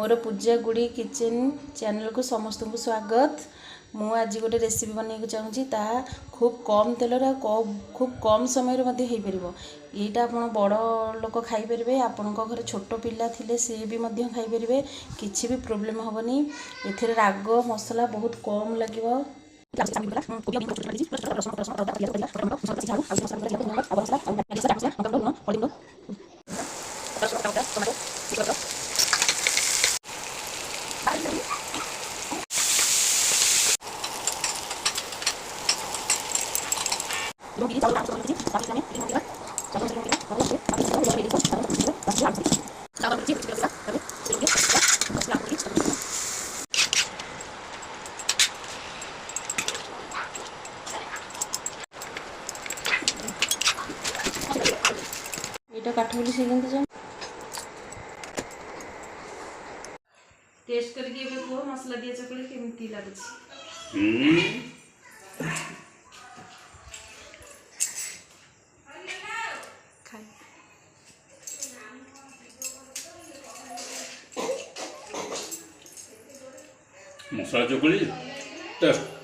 मोर पूजा Gudi kitchen channel को समस्त को स्वागत। मु आज गोटे रेसिपी बनवाई चाहूँगी ता खूब कम तेल खूब कम समय हो पार यहाँ आप बड़ लोक खाईपर आपण घर छोट पिला थिले सी भी खाईपर किसी भी प्रोब्लेम हेनी। ए राग मसला बहुत कम लगे। এটা কাঠগুলি সিজনতে যাও टेस्ट करके भी को मसला दिया चकली केमती लागछ खाई मसला चकली टेस्ट